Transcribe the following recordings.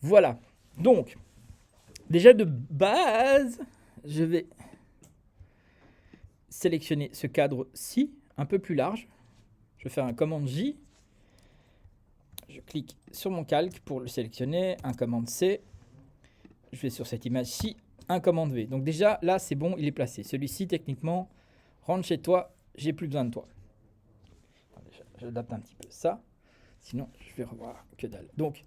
Voilà. Donc, déjà de base, je vais sélectionner ce cadre-ci, un peu plus large. Je vais faire un commande J. Je clique sur mon calque pour le sélectionner, un commande C. Je vais sur cette image-ci, un commande V. Donc déjà, là, c'est bon, il est placé. Celui-ci, techniquement, rentre chez toi, j'ai plus besoin de toi. J'adapte un petit peu ça. Sinon, je vais revoir que dalle. Donc,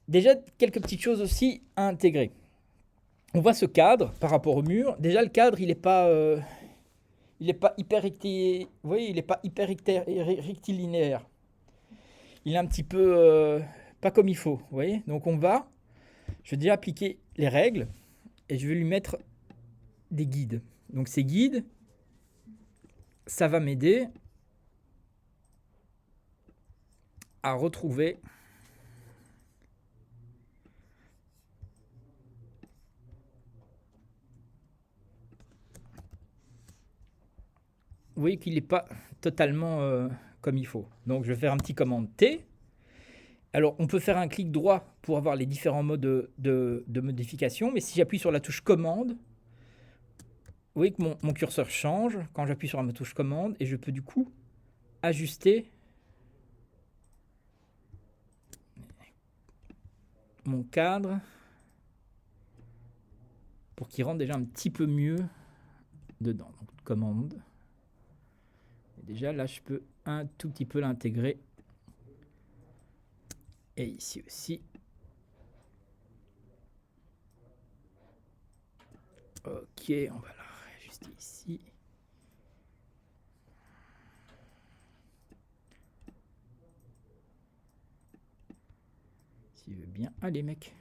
déjà, quelques petites choses aussi à intégrer. On voit ce cadre par rapport au mur. Déjà, le cadre, il n'est pas hyper rectilinéaire. Vous voyez, il n'est pas hyper rectilinéaire. Il est un petit peu pas comme il faut. Vous voyez. Donc, je vais déjà appliquer les règles et je vais lui mettre des guides. Donc, ces guides, ça va m'aider à retrouver vous voyez qu'il n'est pas totalement comme il faut. Donc je vais faire un petit commande T. Alors on peut faire un clic droit pour avoir les différents modes de modification, mais si j'appuie sur la touche commande, vous voyez que mon curseur change quand j'appuie sur la touche commande et je peux du coup ajuster mon cadre pour qu'il rentre déjà un petit peu mieux dedans. Donc commande. Et déjà là je peux un tout petit peu l'intégrer. Et ici aussi. Ok, on va la réajuster ici. S'il veut bien. Allez mec.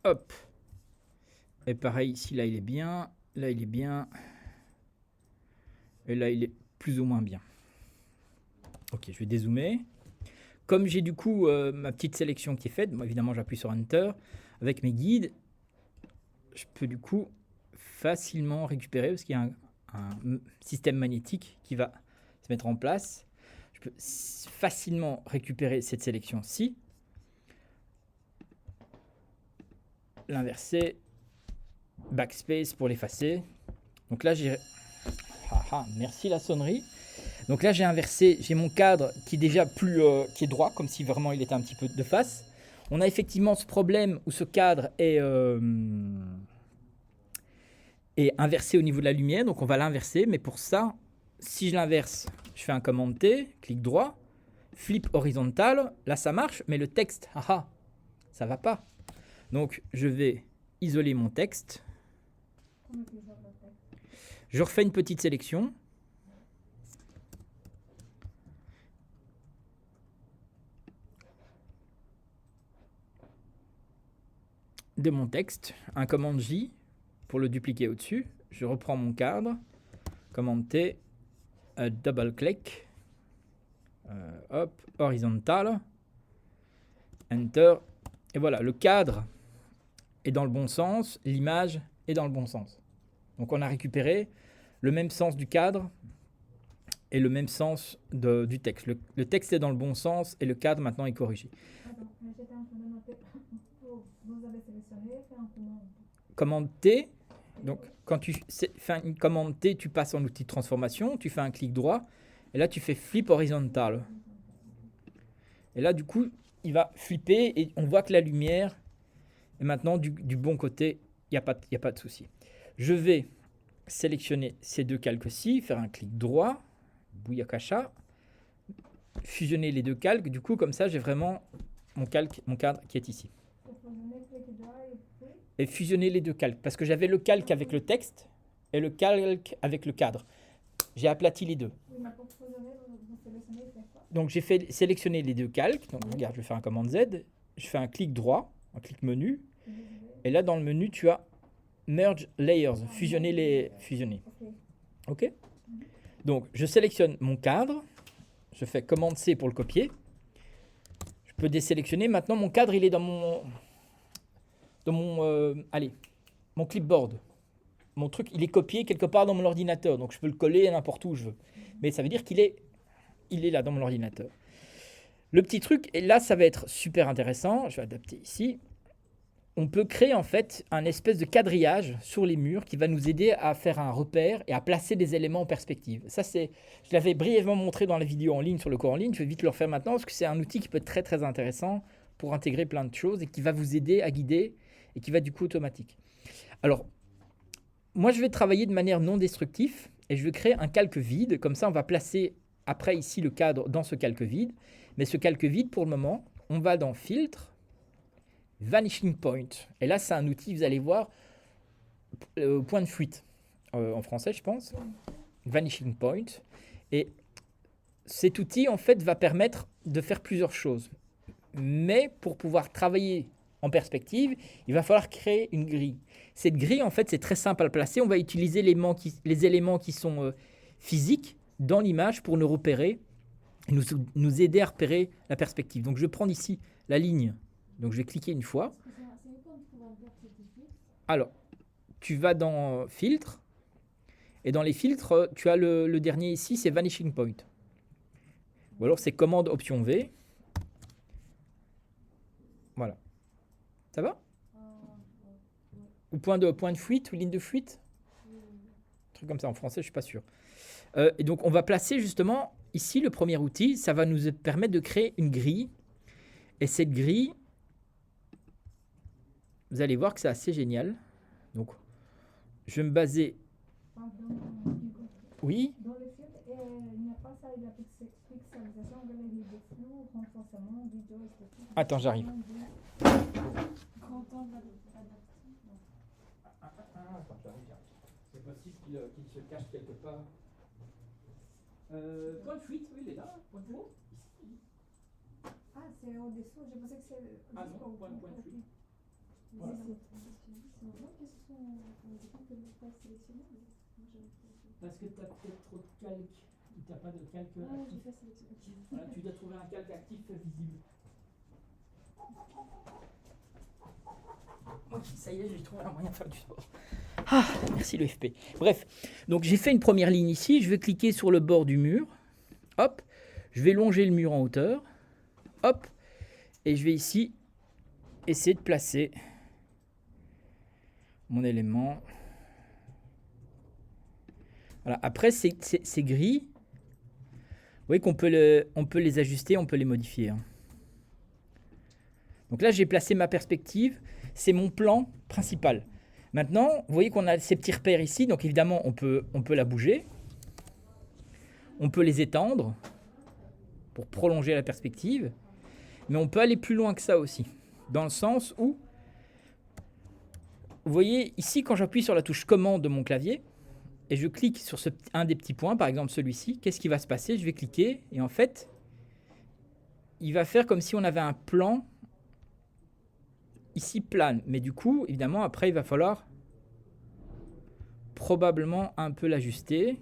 Hop. Et pareil, ici, là, il est bien. Là, il est bien. Et là, il est plus ou moins bien. Ok, je vais dézoomer. Comme j'ai du coup ma petite sélection qui est faite, moi, évidemment, j'appuie sur Enter. Avec mes guides, je peux du coup facilement récupérer, parce qu'il y a un système magnétique qui va se mettre en place. Je peux facilement récupérer cette sélection-ci. L'inverser. Backspace pour l'effacer. Donc là, merci la sonnerie. Donc là, j'ai inversé, j'ai mon cadre qui est déjà qui est droit, comme si vraiment il était un petit peu de face. On a effectivement ce problème où ce cadre est inversé au niveau de la lumière, donc on va l'inverser. Mais pour ça, si je l'inverse, je fais un commande T, clic droit, flip horizontal, là ça marche, mais le texte, ça va pas. Donc je vais isoler mon texte. Je refais une petite sélection. De mon texte, un commande J pour le dupliquer au-dessus. Je reprends mon cadre, commande T, double click, hop, horizontal, enter, et voilà, le cadre est dans le bon sens, l'image est dans le bon sens. Donc on a récupéré le même sens du cadre et le même sens du texte. Le texte est dans le bon sens et le cadre maintenant est corrigé. Commande T, donc quand tu fais une commande T, tu passes en outil de transformation, tu fais un clic droit et là tu fais flip horizontal. Et là du coup il va flipper et on voit que la lumière est maintenant du bon côté, il n'y a pas de souci. Je vais sélectionner ces deux calques-ci, faire un clic droit, Booyakasha, fusionner les deux calques, du coup comme ça j'ai vraiment mon cadre qui est ici. Et fusionner les deux calques, parce que j'avais le calque avec le texte et le calque avec le cadre. J'ai aplati les deux. Donc j'ai fait sélectionner les deux calques. Donc regarde, je vais faire un commande Z, je fais un clic droit, un clic menu, et là dans le menu tu as Merge Layers, fusionner. Ok. Donc je sélectionne mon cadre, je fais commande C pour le copier. Je peux désélectionner. Maintenant mon cadre il est dans dans mon clipboard. Mon truc, il est copié quelque part dans mon ordinateur, donc je peux le coller n'importe où je veux. Mais ça veut dire qu'il est là dans mon ordinateur. Le petit truc, et là ça va être super intéressant, je vais adapter ici. On peut créer en fait un espèce de quadrillage sur les murs qui va nous aider à faire un repère et à placer des éléments en perspective. Ça, je l'avais brièvement montré dans la vidéo en ligne sur le cours en ligne, je vais vite le refaire maintenant parce que c'est un outil qui peut être très très intéressant pour intégrer plein de choses et qui va vous aider à guider et qui va du coup automatique. Alors, moi je vais travailler de manière non destructive et je vais créer un calque vide, comme ça on va placer après ici le cadre dans ce calque vide. Mais ce calque vide pour le moment, on va dans Filtre, Vanishing Point. Et là, c'est un outil, vous allez voir, point de fuite, en français, je pense. Vanishing Point. Et cet outil, en fait, va permettre de faire plusieurs choses. Mais pour pouvoir travailler en perspective, il va falloir créer une grille. Cette grille, en fait, c'est très simple à le placer. On va utiliser les éléments qui sont physiques dans l'image pour nous repérer, et nous aider à repérer la perspective. Donc, je vais prendre ici la ligne. Donc, je vais cliquer une fois. Alors, tu vas dans Filtre. Et dans les filtres, tu as le dernier ici, c'est Vanishing Point. Ou alors, c'est Commande Option V. Voilà. Ça va? Ou point de fuite ou ligne de fuite? Un truc comme ça, en français, je ne suis pas sûr. Et donc, on va placer justement ici le premier outil. Ça va nous permettre de créer une grille. Et cette grille, vous allez voir que c'est assez génial. Donc, je vais me baser. Oui. Dans le filtre, il n'y a pas ça, il y a pixelisation, galerie de flou, renforcement, vidéo, esthétique. Attends, j'arrive. Grand angle adapté. C'est possible qu'il se cache quelque part. Point de fuite, oui, il est là. Point de fuite. Ah, c'est au-dessous, je pensais que c'est. Ah non, point de fuite. Voilà. C'est normal que ce soit un écran que vous pas sélectionné. Parce que tu as peut-être trop de calque. Tu n'as pas de calque Ah, actif. j'ai fait sélectionner. Voilà, tu dois trouver un calque actif visible. Ok, ça y est, j'ai trouvé un moyen de faire du sport. Ah, merci le FP. Bref, donc j'ai fait une première ligne ici. Je vais cliquer sur le bord du mur. Hop, je vais longer le mur en hauteur. Hop, et je vais ici essayer de placer mon élément. Voilà. Après, ces grilles, vous voyez qu'on peut, on peut les ajuster, on peut les modifier. Donc là, j'ai placé ma perspective. C'est mon plan principal. Maintenant, vous voyez qu'on a ces petits repères ici. Donc évidemment, on peut la bouger. On peut les étendre pour prolonger la perspective. Mais on peut aller plus loin que ça aussi. Dans le sens où, vous voyez ici, quand j'appuie sur la touche commande de mon clavier, et je clique sur un des petits points, par exemple celui-ci, qu'est-ce qui va se passer? Je vais cliquer, et en fait, il va faire comme si on avait un plan ici plane. Mais du coup, évidemment, après, il va falloir probablement un peu l'ajuster.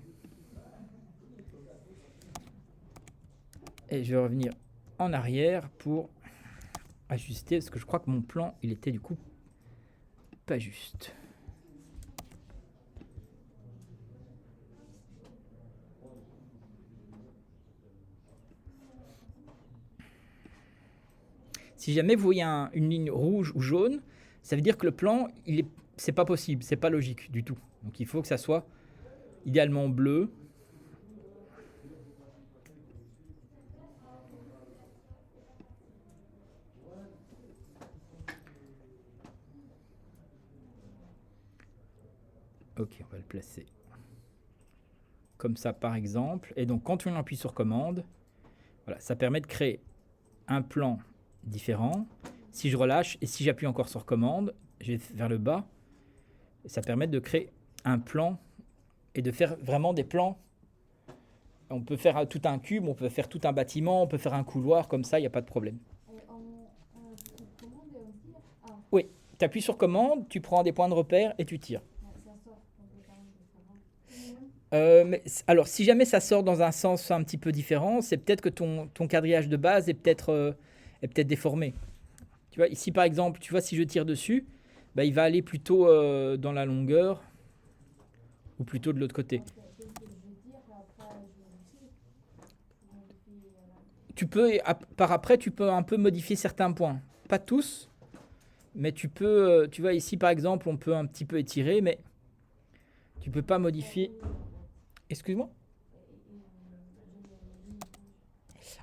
Et je vais revenir en arrière pour ajuster, parce que je crois que mon plan, il était du coup pas juste. Si jamais vous voyez une ligne rouge ou jaune, ça veut dire que le plan, c'est pas possible, c'est pas logique du tout. Donc il faut que ça soit idéalement bleu. Ok, on va le placer comme ça par exemple. Et donc quand on appuie sur commande, voilà, ça permet de créer un plan différent. Si je relâche et si j'appuie encore sur commande, je vais vers le bas. Et ça permet de créer un plan et de faire vraiment des plans. On peut faire tout un cube, on peut faire tout un bâtiment, on peut faire un couloir, comme ça, il n'y a pas de problème. Oui, tu appuies sur commande, tu prends des points de repère et tu tires. Alors, si jamais ça sort dans un sens un petit peu différent, c'est peut-être que ton quadrillage de base est peut-être déformé. Tu vois, ici par exemple, tu vois, si je tire dessus, bah, il va aller plutôt dans la longueur ou plutôt de l'autre côté. Tu peux, par après, tu peux un peu modifier certains points. Pas tous, mais tu peux, tu vois ici par exemple, on peut un petit peu étirer, mais tu peux pas modifier. Excuse-moi.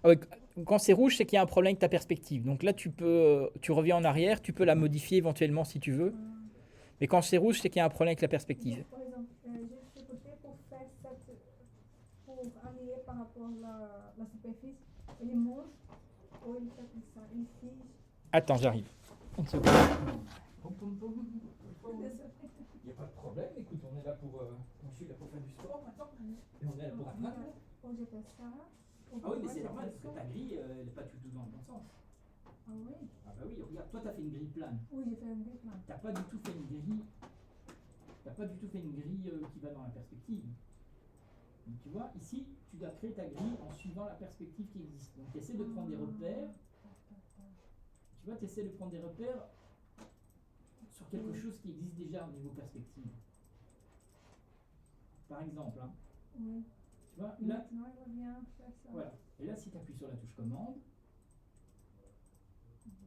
Ah ouais, quand c'est rouge, c'est qu'il y a un problème avec ta perspective. Donc là, tu reviens en arrière, tu peux la modifier éventuellement si tu veux. Mais quand c'est rouge, c'est qu'il y a un problème avec la perspective. Donc, par exemple, j'ai ce côté pour faire pour aligner par rapport à la superficie, et les monte, ou il fait comme ça, ici. Attends, j'arrive. Une seconde. Il n'y a pas de problème, écoute, on est là pour. Je suis là pour faire du sport maintenant. Et on est là pour apprendre. Quand j'ai fait ça. Ah oui, mais c'est normal, parce que ta grille, elle n'est pas du tout dans le bon sens. Ah oui? Ah bah oui, regarde, toi, tu as fait une grille plane. Oui, j'ai fait un grille plane. Tu n'as pas du tout fait une grille. T'as pas du tout fait une grille qui va dans la perspective. Donc, tu vois, ici, tu dois créer ta grille en suivant la perspective qui existe. Donc, tu essaies de prendre des repères. Tu vois, tu essaies de prendre des repères sur quelque chose qui existe déjà au niveau perspective. Par exemple, hein. Oui. Tu vois, là, maintenant, il va bien faire ça. voilà. Et là, si tu appuies sur la touche commande,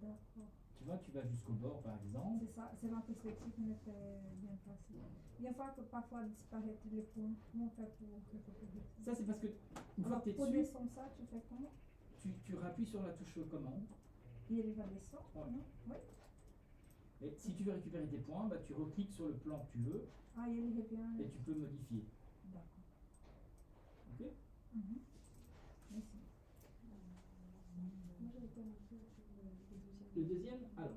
D'accord. tu vois, tu vas jusqu'au bord, par exemple. C'est ça, c'est ma perspective qui me fait bien passer. Il y a fois que parfois disparaître les points. Comment on fait pour récupérer Ça, c'est parce que une fois que tu es pour dessus, descendre ça, tu fais comment? tu rappuies sur la touche commande. Et il va descendre, Ouais. non? Oui. Et si tu veux récupérer tes points, bah, tu recliques sur le plan que tu veux Ah, il revient. et tu peux modifier. D'accord. Ok. Mhm. Merci. Le deuxième, alors.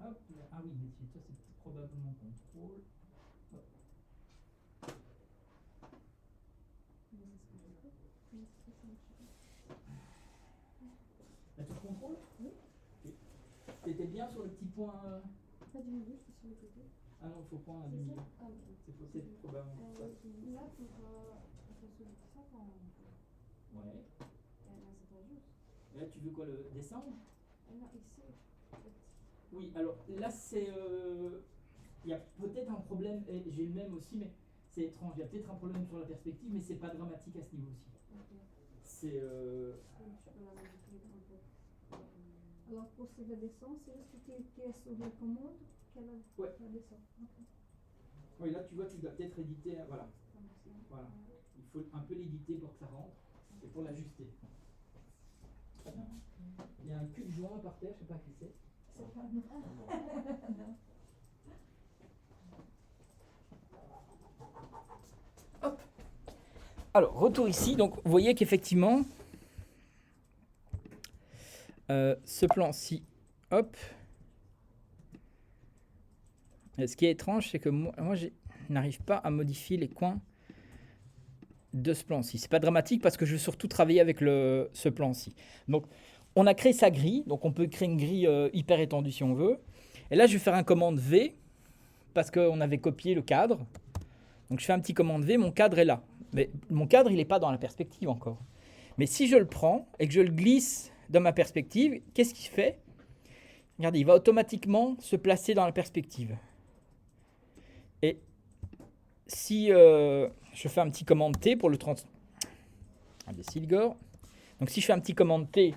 Hop, ah oui, mais ça c'est probablement contrôle. Hop. La touche contrôle? Oui. Ok. T'étais bien sur le petit point. Pas du milieu, je suis sur le côté. Ah non, il faut point du C'est milieu. ça? Ah, ok. C'est probablement ça. Là, pour celui de ça, quand Ouais. là, c'est pas juste. Et là, tu veux quoi, le descendre? Non, ici, en fait. Oui, alors là, c'est. Il y a peut-être un problème, et j'ai le même aussi, mais c'est étrange. Il y a peut-être un problème sur la perspective, mais c'est pas dramatique à ce niveau-ci. Ok. C'est. Je peux la modifier un peu. Alors pour ce descendre, c'est juste que tu es sur la commande qu'elle Ouais. va descendre. Ok. Oui, là, tu vois, tu dois peut-être éditer. Voilà. Comme ça. Voilà. Il faut un peu l'éditer pour que ça rentre et pour l'ajuster. Très bien. Il y a un cul de joint par terre, je sais pas qui c'est. C'est pas non. Non. Alors, retour ici. Donc, vous voyez qu'effectivement, ce plan-ci, hop. Et ce qui est étrange, c'est que moi je n'arrive pas à modifier les coins de ce plan-ci. C'est pas dramatique parce que je veux surtout travailler avec ce plan-ci. Donc, on a créé sa grille. Donc, on peut créer une grille hyper étendue si on veut. Et là, je vais faire un commande V parce qu'on avait copié le cadre. Donc, je fais un petit commande V. Mon cadre est là. Mais mon cadre, il n'est pas dans la perspective encore. Mais si je le prends et que je le glisse dans ma perspective, qu'est-ce qu'il fait? Regardez, il va automatiquement se placer dans la perspective. Et si je fais un petit commande T pour le imbécile Gore. Donc si je fais un petit commande T,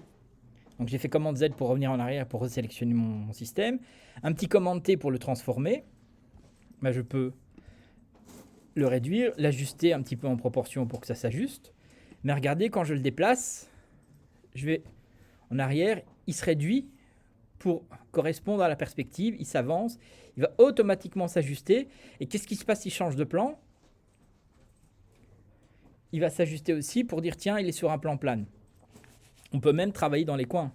donc j'ai fait commande Z pour revenir en arrière pour resélectionner mon système, un petit commande T pour le transformer, ben je peux le réduire, l'ajuster un petit peu en proportion pour que ça s'ajuste. Mais regardez, quand je le déplace, je vais en arrière, il se réduit pour correspondre à la perspective, il s'avance, il va automatiquement s'ajuster. Et qu'est-ce qui se passe s'il change de plan? Il va s'ajuster aussi pour dire tiens, il est sur un plan plane. On peut même travailler dans les coins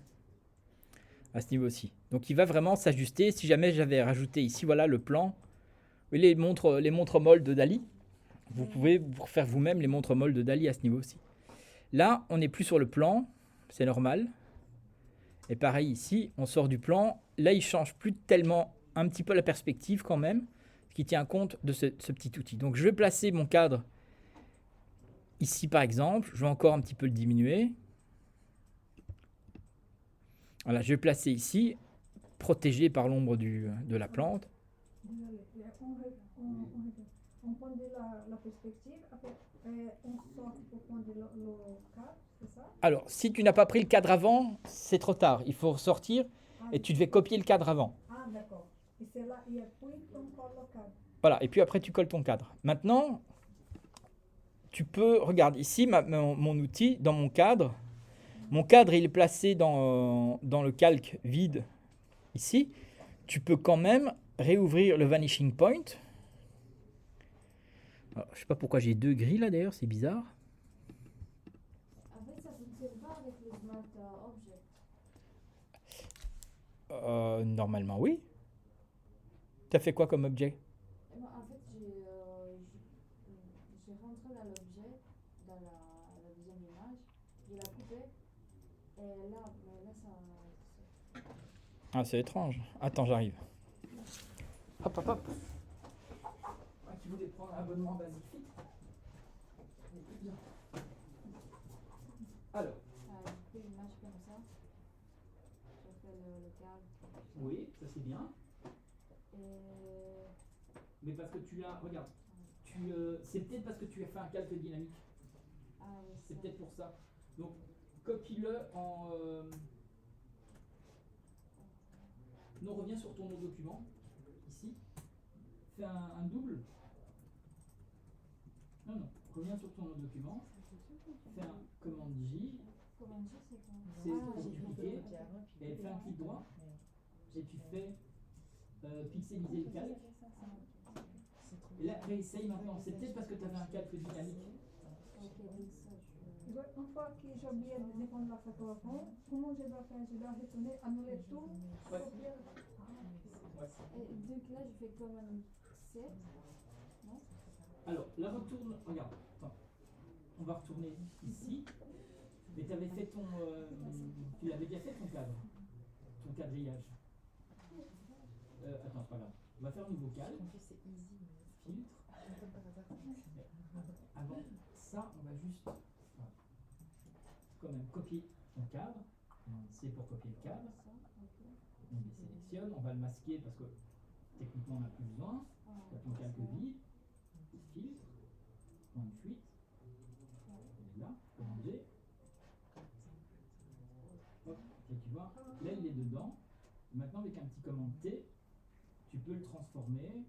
à ce niveau-ci. Donc il va vraiment s'ajuster. Si jamais j'avais rajouté ici, voilà le plan, les montres molles de Dali, vous pouvez faire vous-même les montres molles de Dali à ce niveau-ci. Là, on n'est plus sur le plan, c'est normal. Et pareil ici, on sort du plan. Là, il change plus tellement, un petit peu la perspective quand même, ce qui tient compte de ce petit outil. Donc, je vais placer mon cadre ici, par exemple. Je vais encore un petit peu le diminuer. Voilà, je vais placer ici. protégé par l'ombre de la plante. Désolé. On prend de la perspective, après on sort pour prendre le cadre, c'est ça? Alors, si tu n'as pas pris le cadre avant, c'est trop tard. Il faut ressortir Ah, et tu devais copier le cadre avant. ah, d'accord. Et c'est là, et puis on colle le cadre. Voilà, et puis après tu colles ton cadre. Maintenant, tu peux, regarde ici mon outil, dans mon cadre. Mon cadre, il est placé dans le calque vide ici. Tu peux quand même réouvrir le vanishing point. Alors, je sais pas pourquoi j'ai deux grilles là d'ailleurs, c'est bizarre. En fait, ça fonctionne pas avec les Smart Objects. Normalement, oui. Tu as fait quoi comme objet? Eh ben, en fait, j'ai rentré dans l'objet, dans la deuxième image, je l'ai coupé, et là, ça. Ah, c'est étrange. Attends, j'arrive. Hop, hop, hop. Moi qui voulais prendre un abonnement Basifit. Alors, J'ai fait une image comme ça, j'ai fait le cadre, oui, ça c'est bien. et Mais parce que tu as, regarde, c'est peut-être parce que tu as fait un calque dynamique. ah oui, C'est ça. peut-être pour ça. Donc, copie-le en. Non, reviens sur ton autre document, ici. Fais un double. Non, reviens sur ton autre document. Fais un commande J. Comment dire, c'est quoi? C'est Ah, pour j'ai dupliquer. fait. Et fais un clic droit. Et tu fais pixeliser le calque. Et là, réessaye maintenant. C'est peut-être parce que tu avais un calque dynamique. Ok, donc ça, je. Donc, une fois que j'ai oublié de prendre la photo avant, comment je dois faire? Je dois retourner, annuler tout, Ouais. copier. Et donc là, je fais comme un 7. Non? Alors, là, retourne. Regarde, attends. On va retourner ici. Mais tu avais fait ton. Tu l'avais déjà fait ton cadre. Ton quadrillage. Attends, c'est pas grave. On va faire un nouveau calque. Filtre. Avant ça, on va juste. Voilà. Quand même copier ton cadre. C'est pour copier le cadre. Ça, ok. On les sélectionne. On va le masquer parce que techniquement on n'a plus besoin. Ah, Tu as ton calque vide. Filtre. Point de fuite. Il est là. Commande G. Hop, et tu vois, là il est dedans. Maintenant avec un petit commande T, tu peux le transformer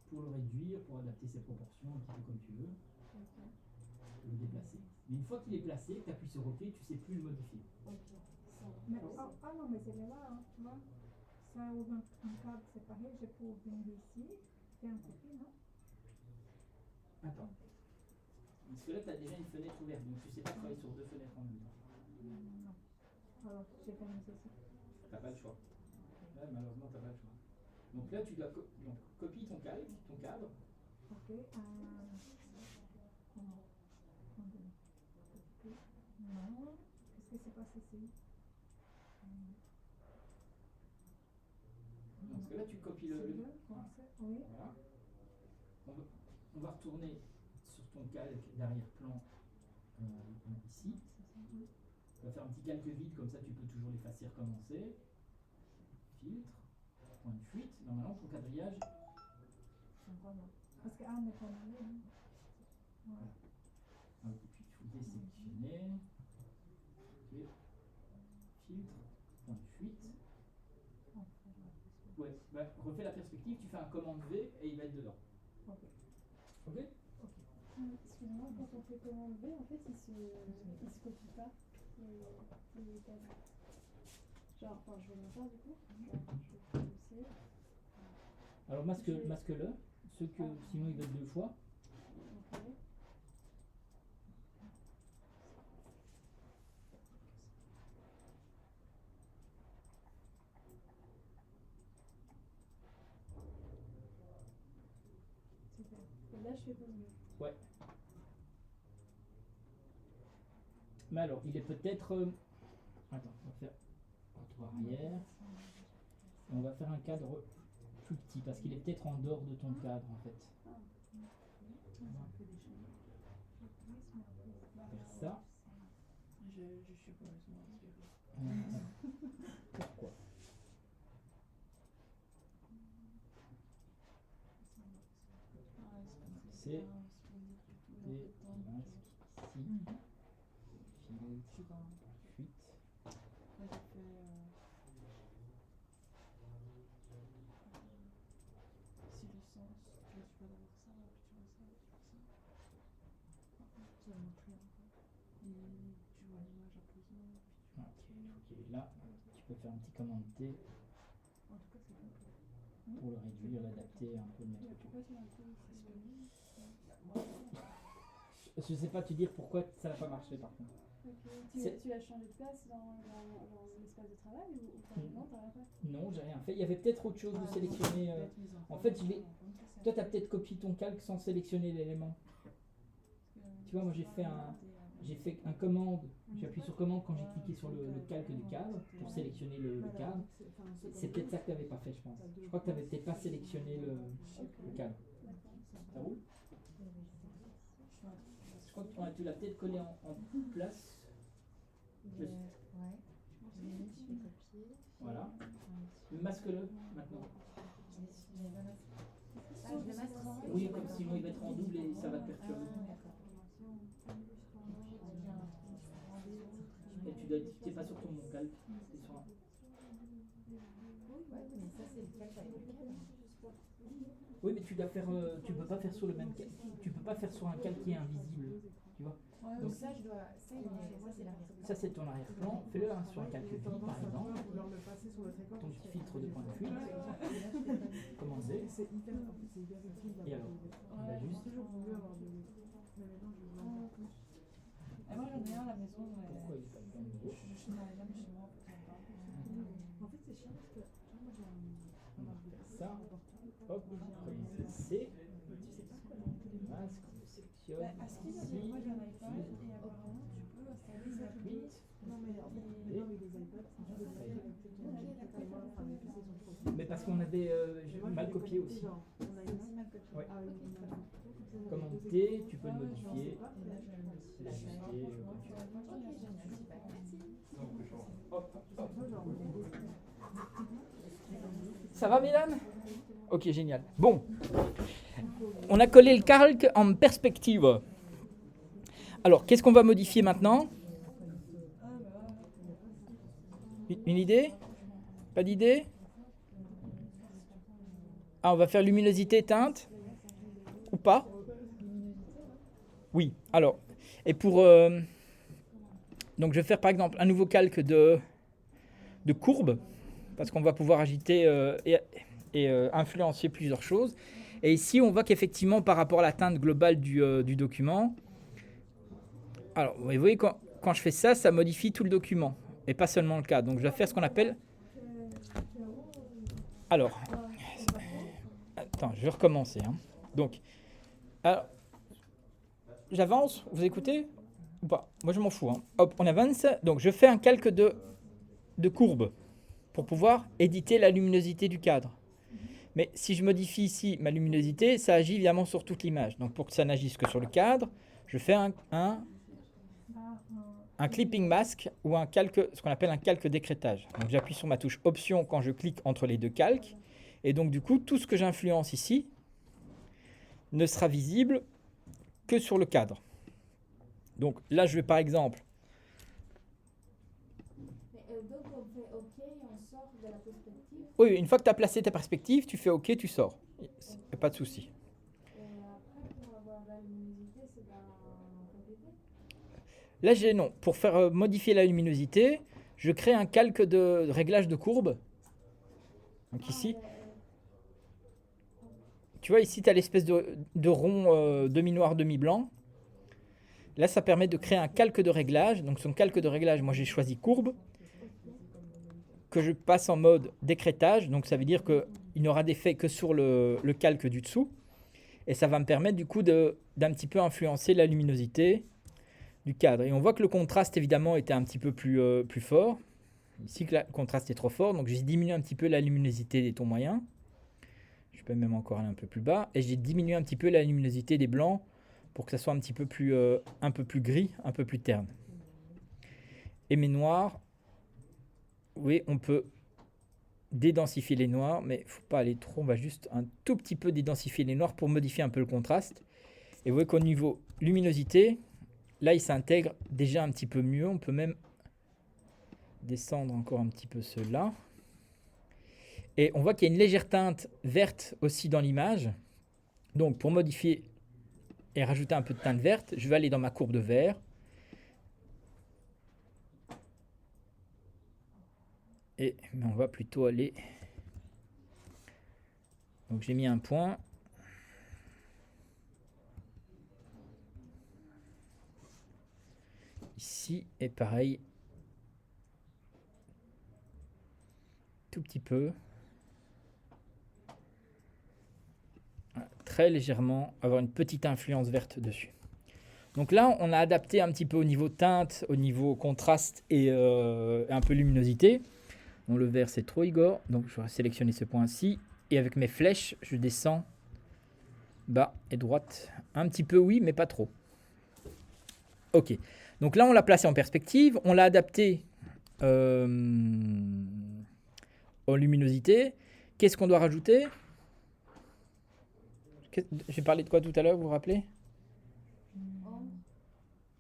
pour le réduire, pour adapter ses proportions un petit peu comme tu veux, Ok. le déplacer. Mais une fois qu'il est placé, que tu appuies sur OK, tu ne sais plus le modifier. Ok. Ça va. Mais, non, mais c'est là, hein, tu vois. Ça ouvre un cadre séparé, je peux venir ici, faire un copie, non? Attends. Parce que là tu as déjà une fenêtre ouverte, donc tu ne sais pas travailler sur deux fenêtres en même temps. Non. Alors, j'ai fait ceci. Tu n'as pas le choix. Là malheureusement tu n'as pas le choix. Donc là tu dois donc, copie ton calque, ton cadre. Ok. Non. Qu'est-ce qui s'est passé ici? Parce que là tu copies le. Oui. Voilà. On va retourner sur ton calque d'arrière-plan ici. On va faire un petit calque vide, comme ça tu peux toujours l'effacer, recommencer. Filtre, point de fuite. Normalement ton quadrillage. Parce que A n'est pas allé, hein. Voilà. Et puis il faut désélectionner. Ok. Filtre, point de fuite. Ouais, bah, refais la perspective, tu fais un commande V et il va être dedans. Ok. Ok? Excuse-moi, quand on fait commande B, en fait, il se copie pas les cadres. Genre, enfin, je reviens pas du coup. Genre, je vais pousser. Alors masque-le, sinon il va être deux fois. Ok. Super. Et là, je fais comme mieux. Ouais. Mais alors, il est peut-être. Attends, on va faire retour arrière. Et on va faire un cadre plus petit parce qu'il est peut-être en dehors de ton cadre en fait. Faire ça. Je suis complètement inspirée. Pourquoi? C, D, masque, ici, filtre, fuite. Ok, là, tu peux faire un petit commande T pour le réduire, l'adapter, un peu le mettre autour. Je sais pas te dire pourquoi ça n'a pas marché par contre. Tu l'as changé de place dans l'espace de travail ou non, t'as rien fait? Non, j'ai rien fait. Il y avait peut-être autre chose de sélectionner. En fait, toi, tu as peut-être copié ton calque sans sélectionner l'élément. Tu vois, moi j'ai fait un commande. J'ai appuyé sur commande quand j'ai cliqué sur le calque du cadre pour sélectionner le cadre. C'est peut-être ça que tu n'avais pas fait, je pense. Je crois que tu n'avais peut-être pas sélectionné le cadre. Ça roule? Je crois que tu l'as peut-être collé en place. Voilà. Masque-le maintenant. Oui, comme sinon il va être en double et ça va te perturber. Et tu n'es pas sur ton calque. T'es sur un... Oui, mais tu dois faire, tu peux pas faire sur le même calque. Tu peux pas faire sur un calque qui est invisible. Tu vois. Donc ça, ça c'est ton arrière-plan. Fais-le sur un calque vide, par exemple. Ton petit filtre de point de fuite. Commencez. Et alors, on va juste. Moi j'en ai un à la maison. Pourquoi il n'est pas le bon niveau? Je suis dans les mêmes chez moi. En fait, c'est chiant parce que moi j'ai On va faire ça. Hop, commande C. Masque, on le sélectionne. À ce qu'il y a, moi j'ai un iPad et apparemment tu peux installer les applis. Non, mais en fait, les iPads, Mais parce qu'on avait mal copié aussi. Ouais. Commande T, tu peux le modifier. L'ajuster. Hop, hop. Ça va, Milan? Ok, génial. Bon, on a collé le calque en perspective. Alors, qu'est-ce qu'on va modifier maintenant? Une idée? Pas d'idée? Ah, on va faire luminosité teinte? Ou pas? Oui, alors, et pour... donc je vais faire par exemple un nouveau calque de courbe, parce qu'on va pouvoir agiter et influencer plusieurs choses. Et ici, on voit qu'effectivement, par rapport à la teinte globale du document, alors, vous voyez, quand je fais ça, ça modifie tout le document, et pas seulement le cadre. Donc je vais faire ce qu'on appelle... Alors, attends, je vais recommencer. Hein. Donc, alors, j'avance, vous écoutez ou pas? Moi, je m'en fous. Hein. Hop, on avance. Donc, je fais un calque de courbe pour pouvoir éditer la luminosité du cadre. Mais si je modifie ici ma luminosité, ça agit évidemment sur toute l'image. Donc, pour que ça n'agisse que sur le cadre, je fais un clipping mask ou un calque, ce qu'on appelle un calque d'écrêtage. Donc, j'appuie sur ma touche Option quand je clique entre les deux calques. Et donc, du coup, tout ce que j'influence ici ne sera visible que sur le cadre. Donc là, je vais par exemple... Donc on fait OK et on sort de la perspective. Oui, une fois que tu as placé ta perspective, tu fais OK, tu sors. Il n'y a pas de souci. Et après, pour avoir la luminosité, c'est dans compléter. Là, non. Pour faire modifier la luminosité, je crée un calque de réglage de courbe. Donc ici... Tu vois, ici, tu as l'espèce de rond demi-noir, demi-blanc. Là, ça permet de créer un calque de réglage. Donc, son calque de réglage, moi, j'ai choisi courbe, que je passe en mode d'écrêtage. Donc, ça veut dire qu'il n'aura d'effet que sur le calque du dessous. Et ça va me permettre, du coup, d'un petit peu influencer la luminosité du cadre. Et on voit que le contraste, évidemment, était un petit peu plus fort. Ici, le contraste est trop fort. Donc, j'ai diminué un petit peu la luminosité des tons moyens. Je peux même encore aller un peu plus bas. Et j'ai diminué un petit peu la luminosité des blancs pour que ça soit un peu plus gris, un peu plus terne. Et mes noirs, oui, on peut dédensifier les noirs, mais il ne faut pas aller trop. On va juste un tout petit peu dédensifier les noirs pour modifier un peu le contraste. Et vous voyez qu'au niveau luminosité, là, il s'intègre déjà un petit peu mieux. On peut même descendre encore un petit peu cela. Et on voit qu'il y a une légère teinte verte aussi dans l'image. Donc, pour modifier et rajouter un peu de teinte verte, je vais aller dans ma courbe de vert. Et on va plutôt aller... Donc, j'ai mis un point. Ici, et pareil. Tout petit peu. Voilà, très légèrement, avoir une petite influence verte dessus. Donc là, on a adapté un petit peu au niveau teinte, au niveau contraste et un peu luminosité. Bon, le vert, c'est trop Igor, donc je vais sélectionner ce point-ci. Et avec mes flèches, je descends bas et droite. Un petit peu, oui, mais pas trop. Ok. Donc là, on l'a placé en perspective. On l'a adapté en luminosité. Qu'est-ce qu'on doit rajouter? J'ai parlé de quoi tout à l'heure, vous vous rappelez?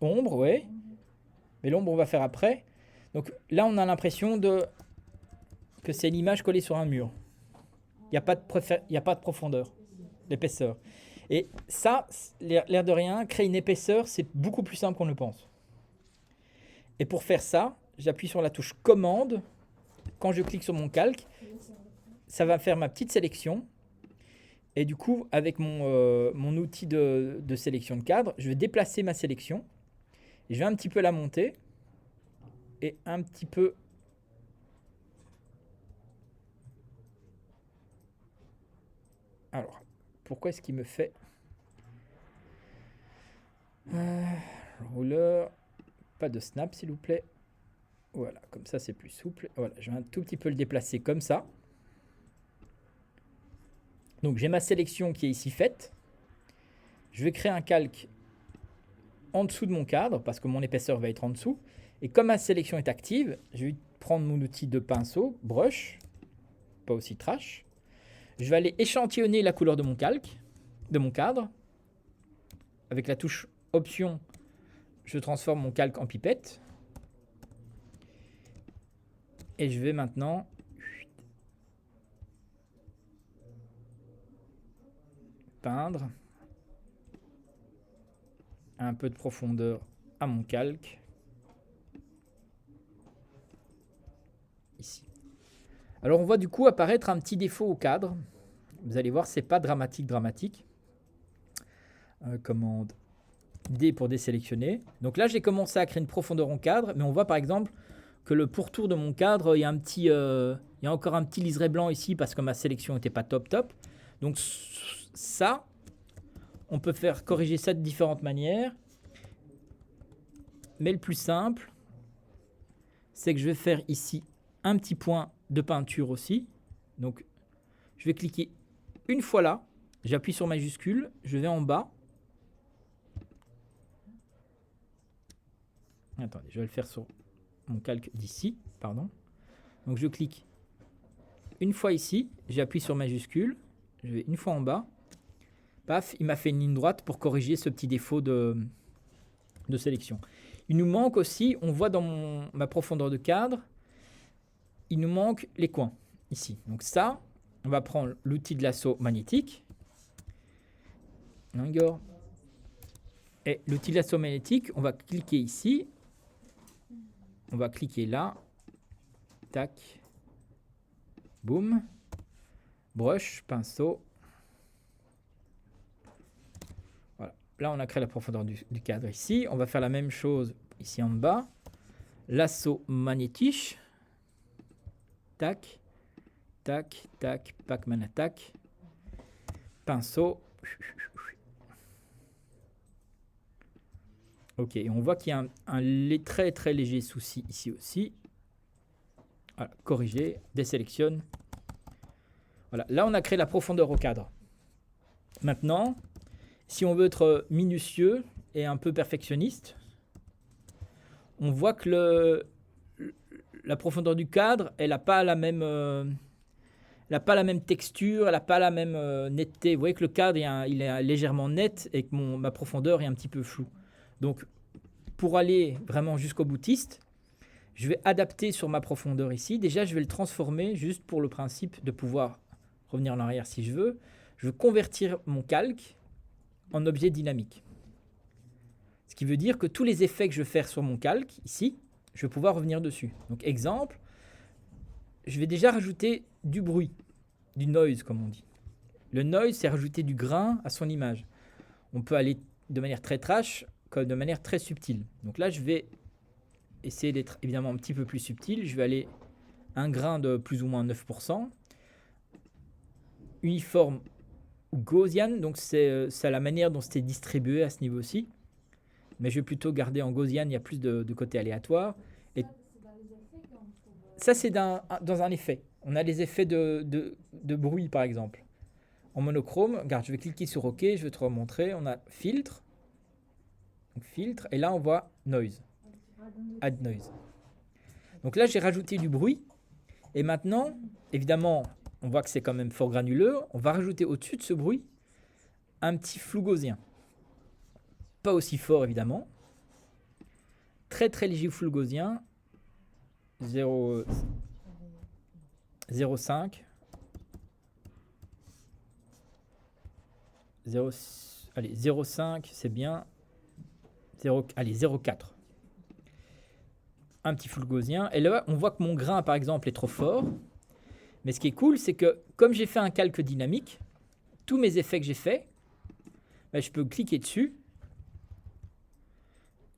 Ombre, oui. Mais l'ombre, on va faire après. Donc là, on a l'impression que c'est l'image collée sur un mur. Il n'y a pas de profondeur, d'épaisseur. Et ça, l'air de rien, créer une épaisseur, c'est beaucoup plus simple qu'on le pense. Et pour faire ça, j'appuie sur la touche commande. Quand je clique sur mon calque, ça va faire ma petite sélection. Et du coup, avec mon outil de sélection de cadre, je vais déplacer ma sélection. Et je vais un petit peu la monter. Et un petit peu... Alors, pourquoi est-ce qu'il me fait... rouleur... Pas de snap, s'il vous plaît. Voilà, comme ça, c'est plus souple. Voilà, je vais un tout petit peu le déplacer comme ça. Donc, j'ai ma sélection qui est ici faite. Je vais créer un calque en dessous de mon cadre, parce que mon épaisseur va être en dessous. Et comme ma sélection est active, je vais prendre mon outil de pinceau, brush, pas aussi trash. Je vais aller échantillonner la couleur de mon calque, de mon cadre. Avec la touche option, je transforme mon calque en pipette. Et je vais maintenant peindre un peu de profondeur à mon calque. Ici. Alors on voit du coup apparaître un petit défaut au cadre. Vous allez voir, c'est pas dramatique. Commande D pour désélectionner. Donc là, j'ai commencé à créer une profondeur en cadre, mais on voit par exemple que le pourtour de mon cadre, il y a encore un petit liseré blanc ici parce que ma sélection n'était pas top. Donc ça, on peut faire corriger ça de différentes manières. Mais le plus simple, c'est que je vais faire ici un petit point de peinture aussi. Donc, je vais cliquer une fois là. J'appuie sur majuscule. Je vais en bas. Attendez, je vais le faire sur mon calque d'ici. Pardon. Donc, je clique une fois ici. J'appuie sur majuscule. Je vais une fois en bas. Paf, il m'a fait une ligne droite pour corriger ce petit défaut de sélection. Il nous manque aussi, on voit dans ma profondeur de cadre, il nous manque les coins, ici. Donc ça, on va prendre l'outil de lasso magnétique. Non, Igor. Et l'outil de lasso magnétique, on va cliquer ici. On va cliquer là. Tac. Boum. Brush, pinceau. Voilà. Là, on a créé la profondeur du cadre ici. On va faire la même chose ici en bas. Lasso magnétique. Tac. Tac, tac, Pac-Man attaque. Pinceau. Ok, et on voit qu'il y a un très très léger souci ici aussi. Voilà, corriger, désélectionne. Voilà, là on a créé la profondeur au cadre. Maintenant, si on veut être minutieux et un peu perfectionniste, on voit que la profondeur du cadre, elle n'a pas la même... elle n'a pas la même texture, elle n'a pas la même netteté. Vous voyez que le cadre il est légèrement net et que ma profondeur est un petit peu floue. Donc, pour aller vraiment jusqu'au boutiste, je vais adapter sur ma profondeur ici. Déjà, je vais le transformer juste pour le principe de pouvoir revenir en arrière si je veux. Je veux convertir mon calque en objet dynamique. Ce qui veut dire que tous les effets que je vais faire sur mon calque, ici, je vais pouvoir revenir dessus. Donc, exemple, je vais déjà rajouter du bruit, du noise, comme on dit. Le noise, c'est rajouter du grain à son image. On peut aller de manière très trash, comme de manière très subtile. Donc là, je vais essayer d'être évidemment un petit peu plus subtil. Je vais aller un grain de plus ou moins 9%. Uniforme ou Gaussian, donc c'est la manière dont c'était distribué à ce niveau-ci. Mais je vais plutôt garder en Gaussian, il y a plus de côté aléatoire. Et ça, c'est dans un effet. On a les effets de bruit, par exemple. En monochrome, regarde, je vais cliquer sur OK, je vais te remontrer. On a filtre. Donc, filtre. Et là, on voit noise. Add noise. Donc là, j'ai rajouté du bruit. Et maintenant, évidemment, on voit que c'est quand même fort granuleux. On va rajouter au-dessus de ce bruit un petit flou gaussien. Pas aussi fort, évidemment. Très, très léger flou gaussien. 0,5. 0,5, c'est bien. 0,4. Un petit flou gaussien. Et là, on voit que mon grain, par exemple, est trop fort. Mais ce qui est cool, c'est que comme j'ai fait un calque dynamique, tous mes effets que j'ai faits, ben, je peux cliquer dessus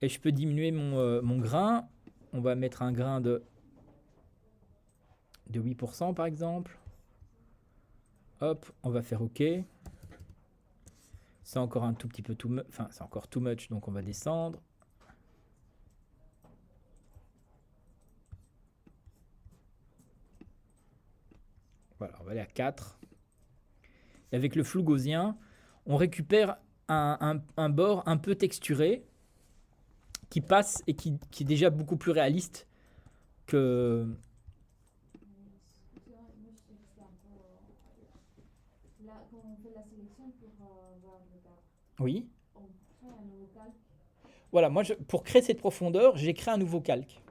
et je peux diminuer mon grain. On va mettre un grain de 8% par exemple. Hop, on va faire OK. C'est encore un tout petit peu c'est encore too much, donc on va descendre. Voilà, on va aller à 4. Et avec le flou gaussien, on récupère un bord un peu texturé qui passe et qui est déjà beaucoup plus réaliste que... Là, quand on fait la sélection pour voir le cadre, Oui. on crée un nouveau calque. Voilà, moi, pour créer cette profondeur, j'ai créé un nouveau calque.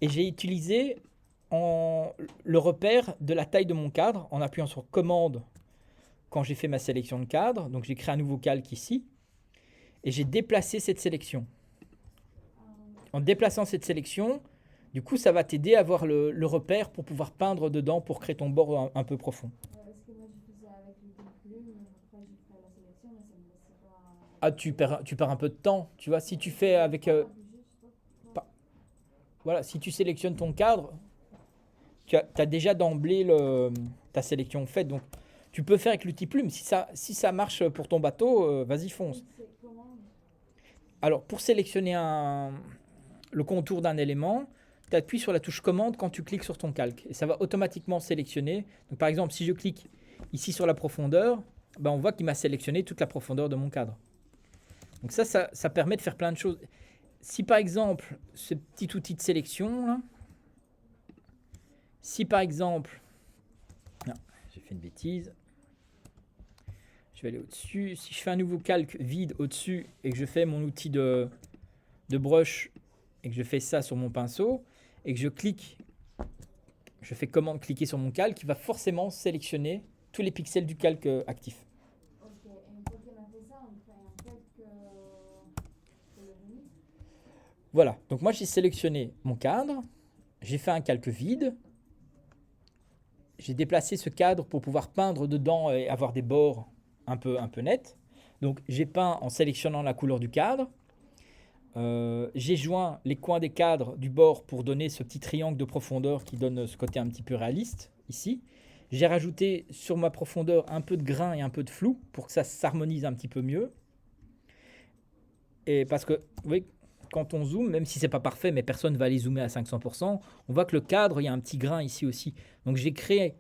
Et j'ai utilisé le repère de la taille de mon cadre en appuyant sur commande quand j'ai fait ma sélection de cadre. Donc j'ai créé un nouveau calque ici et j'ai déplacé cette sélection. En déplaçant cette sélection, du coup ça va t'aider à avoir le repère pour pouvoir peindre dedans pour créer ton bord un peu profond. Parce que moi je faisais avec le plume, après j'ai fait la sélection, mais ça me laissait pas. Ah, tu perds un peu de temps, tu vois, si tu fais avec... voilà, si tu sélectionnes ton cadre, tu as déjà d'emblée ta sélection faite. Donc, tu peux faire avec l'outil plume. Si ça marche pour ton bateau, vas-y, fonce. Alors, pour sélectionner le contour d'un élément, tu appuies sur la touche commande quand tu cliques sur ton calque. Et ça va automatiquement sélectionner. Donc, par exemple, si je clique ici sur la profondeur, ben, on voit qu'il m'a sélectionné toute la profondeur de mon cadre. Donc ça permet de faire plein de choses. Si par exemple, ce petit outil de sélection, là, si par exemple, non, j'ai fait une bêtise, je vais aller au-dessus, si je fais un nouveau calque vide au-dessus et que je fais mon outil de brush et que je fais ça sur mon pinceau et que je clique, je fais commande cliquer sur mon calque, il va forcément sélectionner tous les pixels du calque actif. Ok, et une fois qu'on a fait ça, on fait un calque pour le venir. Voilà, donc moi j'ai sélectionné mon cadre, j'ai fait un calque vide, j'ai déplacé ce cadre pour pouvoir peindre dedans et avoir des bords un peu nets. Donc j'ai peint en sélectionnant la couleur du cadre. J'ai joint les coins des cadres du bord pour donner ce petit triangle de profondeur qui donne ce côté un petit peu réaliste ici. J'ai rajouté sur ma profondeur un peu de grain et un peu de flou pour que ça s'harmonise un petit peu mieux. Et parce que, vous voyez, quand on zoome, même si c'est pas parfait, mais personne ne va aller zoomer à 500%, on voit que le cadre, il y a un petit grain ici aussi. Donc j'ai créé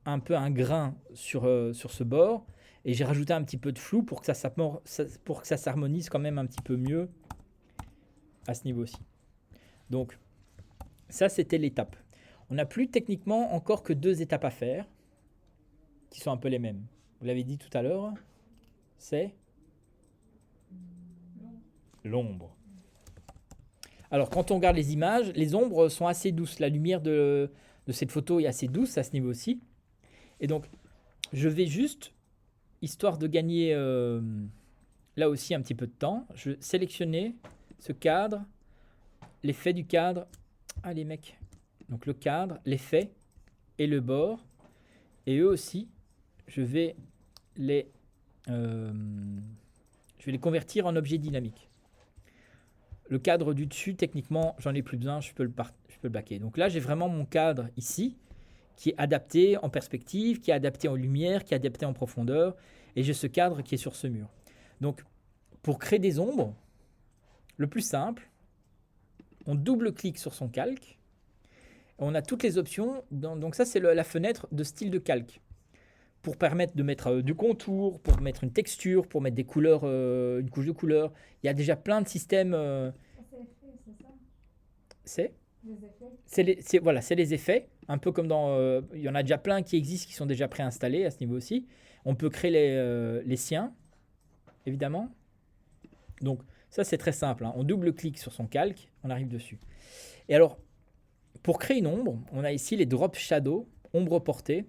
un peu un grain sur ce bord et j'ai rajouté un petit peu de flou pour que ça s'harmonise quand même un petit peu mieux à ce niveau-ci. Donc ça, c'était l'étape. On n'a plus techniquement encore que 2 étapes à faire. qui sont un peu les mêmes. Vous l'avez dit tout à l'heure, c'est l'ombre. Alors, quand on regarde les images, les ombres sont assez douces. La lumière de cette photo est assez douce à ce niveau-ci. Et donc, je vais juste, histoire de gagner là aussi un petit peu de temps, je vais sélectionner ce cadre, l'effet du cadre. Allez, mec. Donc, le cadre, l'effet et le bord. Et eux aussi, je vais les convertir en objets dynamiques. Le cadre du dessus, techniquement, j'en ai plus besoin, je peux le baquer. Donc là, j'ai vraiment mon cadre ici, qui est adapté en perspective, qui est adapté en lumière, qui est adapté en profondeur, et j'ai ce cadre qui est sur ce mur. Donc, pour créer des ombres, le plus simple, on double-clique sur son calque, on a toutes les options, donc ça c'est la fenêtre de style de calque, pour permettre de mettre du contour, pour mettre une texture, pour mettre des couleurs, une couche de couleurs. Il y a déjà plein de systèmes. C'est effet, c'est ça? C'est Les effets? voilà, c'est les effets, un peu comme dans... il y en a déjà plein qui existent, qui sont déjà préinstallés à ce niveau aussi. On peut créer les siens, évidemment. Donc ça c'est très simple, hein. On double-clique sur son calque, on arrive dessus. Et alors, pour créer une ombre, on a ici les drop shadow, ombre portée.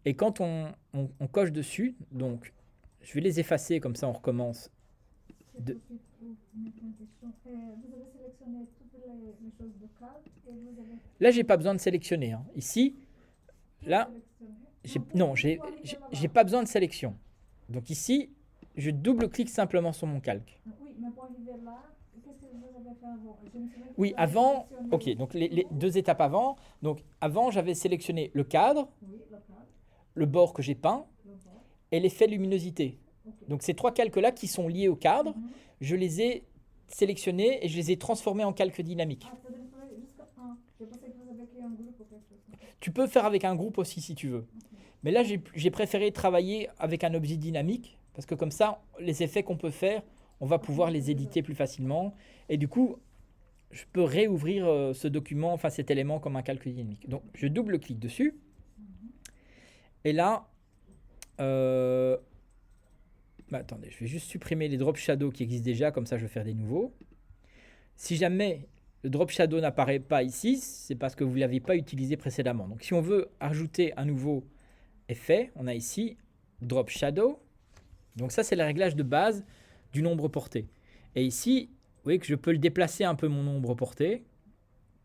Et quand on coche dessus, donc je vais les effacer, comme ça on recommence. C'est possible pour mettre une question. Vous avez sélectionné toutes les choses de calque et vous avez Là, j'ai pas besoin de sélectionner, hein. Ici, là, sélectionné. j'ai pas besoin de sélection. Donc ici, je double-clique simplement sur mon calque. Oui, mais pour arriver là, qu'est-ce que vous avez fait avant? Je me souviens que Oui, vous avez avant, sélectionné ok, donc les 2 étapes avant. Donc avant, j'avais sélectionné le cadre, Oui, le calque, le bord que j'ai peint le bord. et l'effet de luminosité. Ok. Donc ces 3 calques-là qui sont liés au cadre, Mhm. je les ai sélectionnés et je les ai transformés en calque dynamique. Ah, c'est-à-dire que jusqu'à 1. Je pensais que vous avez créé un groupe ou quelque chose comme ça. Tu peux faire avec un groupe aussi si tu veux. Mais là, j'ai préféré travailler avec un objet dynamique parce que comme ça, les effets qu'on peut faire, on va pouvoir les éditer plus facilement. Et du coup, je peux réouvrir ce document, enfin cet élément comme un calque dynamique. Donc, je double-clique dessus. Et là, attendez, je vais juste supprimer les drop shadows qui existent déjà, comme ça je vais faire des nouveaux. Si jamais le drop shadow n'apparaît pas ici, c'est parce que vous ne l'avez pas utilisé précédemment. Donc si on veut ajouter un nouveau effet, on a ici drop shadow. Donc ça c'est le réglage de base d'une ombre portée. Et ici, vous voyez que je peux le déplacer un peu mon ombre portée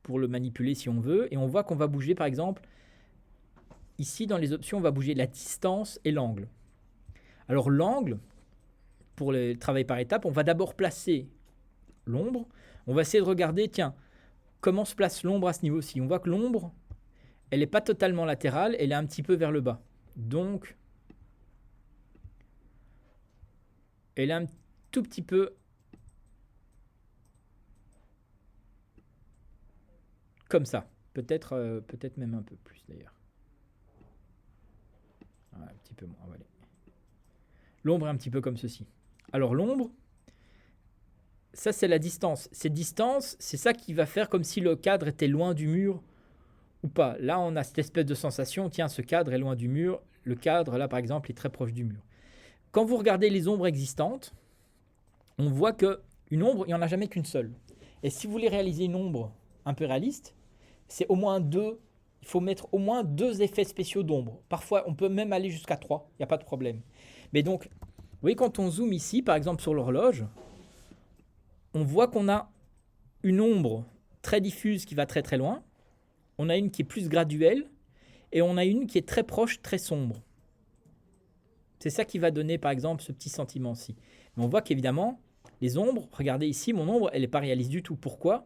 pour le manipuler si on veut. Et on voit qu'on va bouger par exemple, ici dans les options, on va bouger la distance et l'angle. Alors l'angle, pour le travail par étapes, on va d'abord placer l'ombre. On va essayer de regarder, tiens, comment se place l'ombre à ce niveau-ci. On voit que l'ombre, elle n'est pas totalement latérale, elle est un petit peu vers le bas. Donc, elle est un tout petit peu comme ça. Peut-être même un peu plus d'ailleurs. Un petit peu moins, voilà. L'ombre est un petit peu comme ceci. Alors l'ombre, ça c'est la distance. Cette distance, c'est ça qui va faire comme si le cadre était loin du mur ou pas. Là, on a cette espèce de sensation, tiens, ce cadre est loin du mur. Le cadre, là, par exemple, est très proche du mur. Quand vous regardez les ombres existantes, on voit qu'une ombre, il n'y en a jamais qu'une seule. Et si vous voulez réaliser une ombre un peu réaliste, c'est au moins 2. Il faut mettre au moins 2 effets spéciaux d'ombre. Parfois, on peut même aller jusqu'à 3. Il n'y a pas de problème. Mais donc, vous voyez, quand on zoome ici, par exemple sur l'horloge, on voit qu'on a une ombre très diffuse qui va très très loin. On a une qui est plus graduelle et on a une qui est très proche, très sombre. C'est ça qui va donner par exemple ce petit sentiment-ci. Mais on voit qu'évidemment, les ombres, regardez ici, mon ombre, elle n'est pas réaliste du tout. Pourquoi ?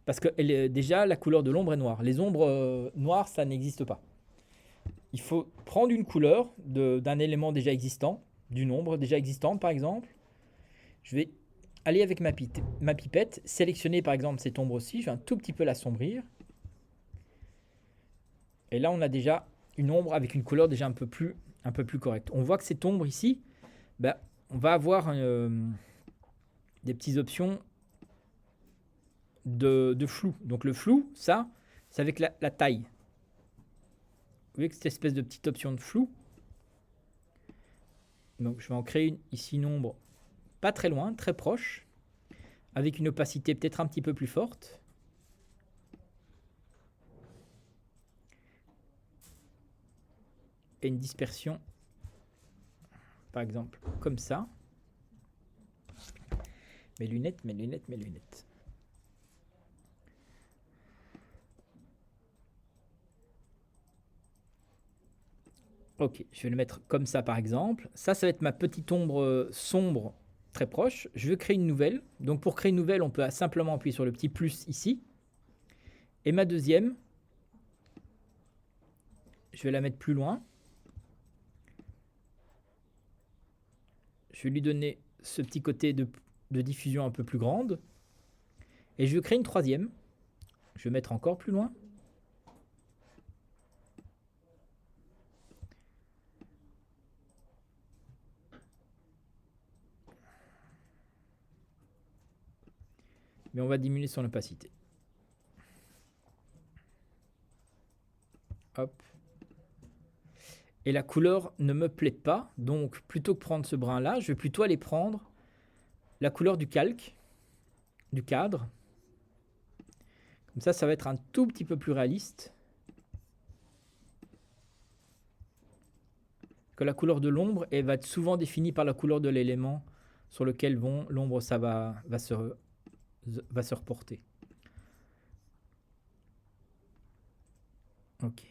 Parce que déjà, la couleur de l'ombre est noire. Les ombres noires, ça n'existe pas. Il faut prendre une couleur d'un élément déjà existant, d'une ombre déjà existante par exemple. Je vais aller avec ma pipette, sélectionner par exemple cette ombre-ci, je vais un tout petit peu l'assombrir. Et là, on a déjà une ombre avec une couleur déjà un peu plus correcte. On voit que cette ombre ici, on va avoir des petites options de flou. Donc le flou, ça, c'est avec la taille. Vous voyez que cette espèce de petite option de flou. Donc je vais en créer une ici, une ombre pas très loin, très proche, avec une opacité peut-être un petit peu plus forte. Et une dispersion, par exemple, comme ça. Mes lunettes, mes lunettes, mes lunettes. Ok, je vais le mettre comme ça par exemple. Ça va être ma petite ombre sombre très proche. Je veux créer une nouvelle. Donc pour créer une nouvelle, on peut simplement appuyer sur le petit plus ici. Et ma deuxième, je vais la mettre plus loin. Je vais lui donner ce petit côté de diffusion un peu plus grande. Et je veux créer une troisième. Je vais mettre encore plus loin. Mais on va diminuer son opacité. Hop. Et la couleur ne me plaît pas, donc plutôt que prendre ce brin là, je vais plutôt aller prendre la couleur du calque, du cadre. Comme ça va être un tout petit peu plus réaliste. Que la couleur de l'ombre va être souvent définie par la couleur de l'élément sur lequel l'ombre va se reporter. Ok.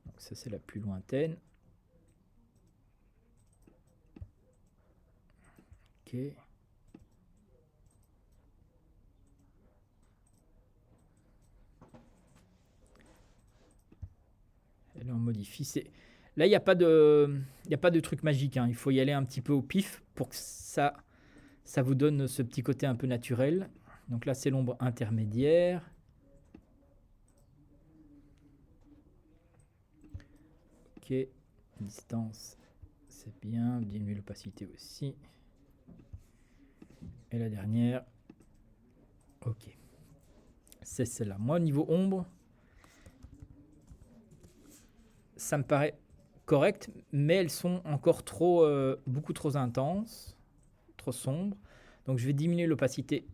Donc ça c'est la plus lointaine. Ok. Et là on modifie. Là il n'y a pas de truc magique, hein. Il faut y aller un petit peu au pif pour que ça vous donne ce petit côté un peu naturel. Donc là c'est l'ombre intermédiaire. Ok, distance, c'est bien, diminuer l'opacité aussi. Et la dernière, ok, c'est celle-là. Moi, au niveau ombre, ça me paraît correct, mais elles sont encore beaucoup trop intenses, trop sombres. Donc je vais diminuer l'opacité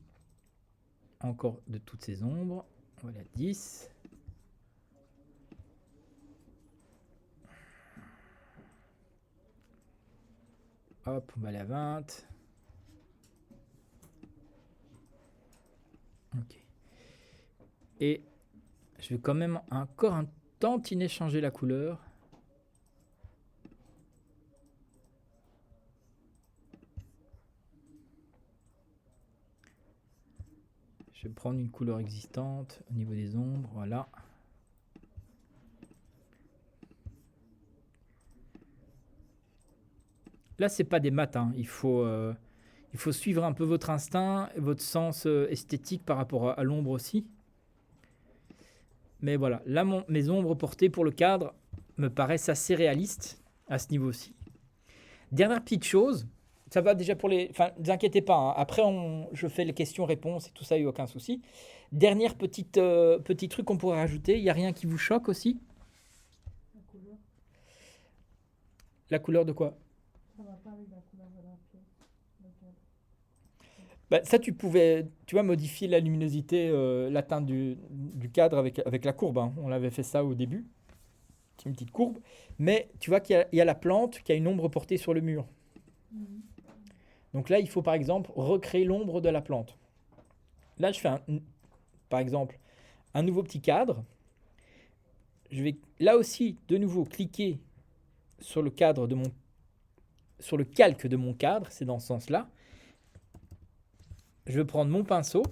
encore de toutes ces ombres. Voilà, 10. Hop, on va aller à 20. Ok. Et je vais quand même encore un tantinet changer la couleur. Je vais prendre une couleur existante au niveau des ombres, voilà. Là, c'est pas des mats, hein. Il faut suivre un peu votre instinct, votre sens esthétique par rapport à l'ombre aussi. Mais voilà, là, mes ombres portées pour le cadre me paraissent assez réalistes à ce niveau-ci. Dernière petite chose, ça va déjà pour les... Enfin, ne vous inquiétez pas, hein. Après, je fais les questions-réponses et tout ça, il n'y a aucun souci. Dernière petit truc qu'on pourrait rajouter, il n'y a rien qui vous choque aussi? La couleur. La couleur de quoi? Ça va pas avec la couleur de la pièce. Bah, ça, tu vois, modifier la luminosité, la teinte du cadre avec la courbe, hein. On l'avait fait ça au début. C'est une petite courbe. Mais tu vois qu'il y a la plante qui a une ombre portée sur le mur. Donc là, il faut par exemple recréer l'ombre de la plante. Là, je fais par exemple un nouveau petit cadre. Je vais là aussi de nouveau cliquer sur le calque de mon cadre, c'est dans ce sens-là. Je vais prendre mon pinceau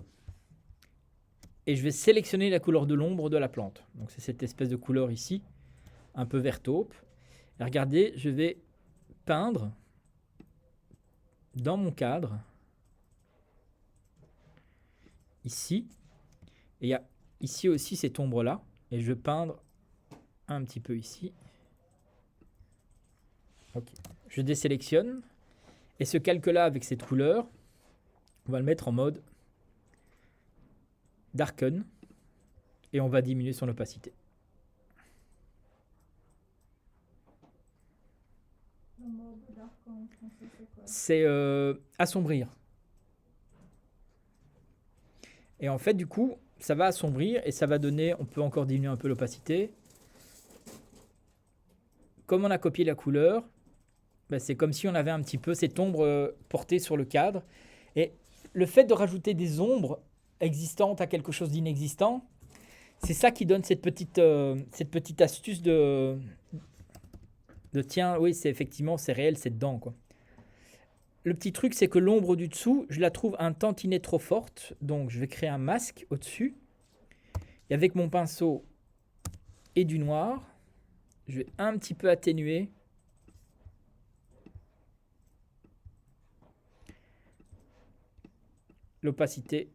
et je vais sélectionner la couleur de l'ombre de la plante. Donc c'est cette espèce de couleur ici, un peu vert taupe. Et regardez, je vais peindre dans mon cadre ici. Et il y a ici aussi cette ombre-là. Et je vais peindre un petit peu ici. Ok. Je désélectionne. Et ce calque-là avec cette couleur, on va le mettre en mode darken. Et on va diminuer son opacité. Le mot dark en français, c'est quoi? C'est assombrir. Et en fait, du coup, ça va assombrir et ça va donner, on peut encore diminuer un peu l'opacité. Comme on a copié la couleur, ben, c'est comme si on avait un petit peu cette ombre portée sur le cadre. Et le fait de rajouter des ombres existantes à quelque chose d'inexistant, c'est ça qui donne cette petite astuce de tiens, oui, c'est effectivement, c'est réel, c'est dedans, quoi. Le petit truc, c'est que l'ombre du dessous, je la trouve un tantinet trop forte. Donc, je vais créer un masque au-dessus. Et avec mon pinceau et du noir, je vais un petit peu atténuer. L'opacité.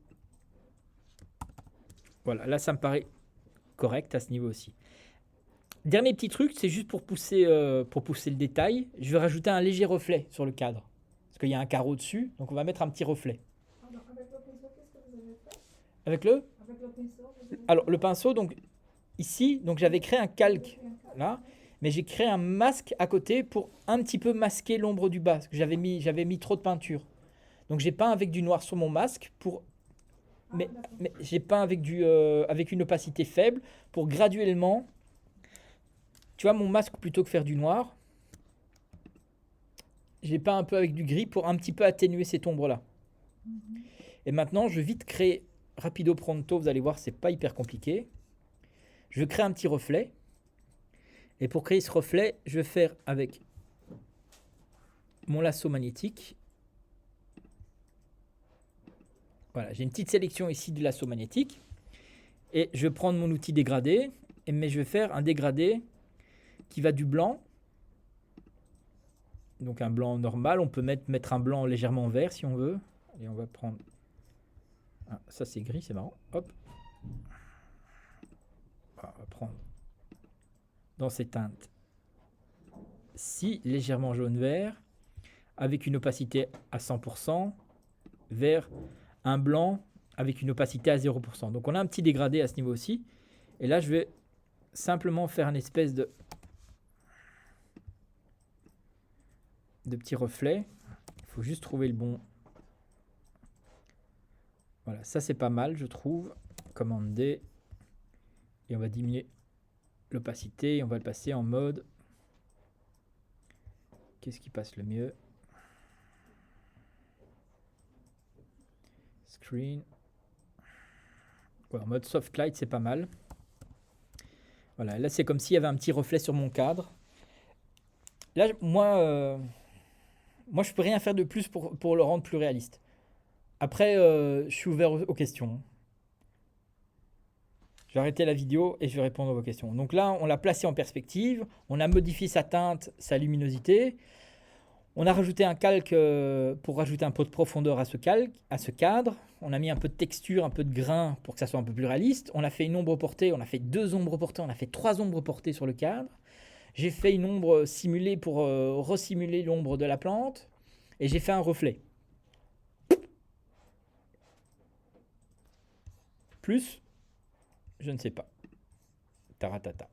Voilà, là, ça me paraît correct à ce niveau aussi. Dernier petit truc, c'est juste pour pousser le détail. Je vais rajouter un léger reflet sur le cadre. Parce qu'il y a un carreau dessus, donc on va mettre un petit reflet. Pardon, avec le pinceau, qu'est-ce que vous avez fait? Avec le Avec le pinceau, vous avez Alors, le pinceau, donc ici, donc j'avais créé un calque fait un cadre? là, mais j'ai créé un masque à côté pour un petit peu masquer l'ombre du bas, parce que j'avais mis trop de peinture. Donc j'ai peint avec du noir sur mon masque pour, Ah, mais, d'accord. mais j'ai peint avec une opacité faible pour graduellement. Tu vois mon masque plutôt que faire du noir, j'ai peint un peu avec du gris pour un petit peu atténuer cette ombre là. Mhm. Et maintenant je vais vite créer rapido pronto, vous allez voir c'est pas hyper compliqué. Je crée un petit reflet. Et pour créer ce reflet, je vais faire avec mon lasso magnétique. Voilà, j'ai une petite sélection ici du lasso magnétique. Et je vais prendre mon outil dégradé, mais je vais faire un dégradé qui va du blanc. Donc un blanc normal, on peut mettre un blanc légèrement vert si on veut. Et on va prendre... Ah, ça c'est gris, c'est marrant. Hop. Voilà, on va prendre dans ces teintes ci, légèrement jaune-vert, avec une opacité à 100%, vers un blanc avec une opacité à 0%. Donc on a un petit dégradé à ce niveau aussi. Et là, je vais simplement faire une espèce de petit reflet. Il faut juste trouver le bon. Voilà, ça c'est pas mal, je trouve. Commande D. Et on va diminuer l'opacité. Et on va le passer en mode... Qu'est-ce qui passe le mieux? Screen. Ouais, en mode soft light, c'est pas mal. Voilà, là c'est comme s'il y avait un petit reflet sur mon cadre. Là, moi je peux rien faire de plus pour le rendre plus réaliste. Après, je suis ouvert aux questions. Je vais arrêter la vidéo et je vais répondre à vos questions. Donc là, on l'a placé en perspective, on a modifié sa teinte, sa luminosité. On a rajouté un calque pour rajouter un peu de profondeur à ce cadre. On a mis un peu de texture, un peu de grain pour que ça soit un peu plus réaliste. On a fait une ombre portée, on a fait 2 ombres portées, on a fait 3 ombres portées sur le cadre. J'ai fait une ombre simulée pour resimuler l'ombre de la plante. Et j'ai fait un reflet. Plus, je ne sais pas. Taratata.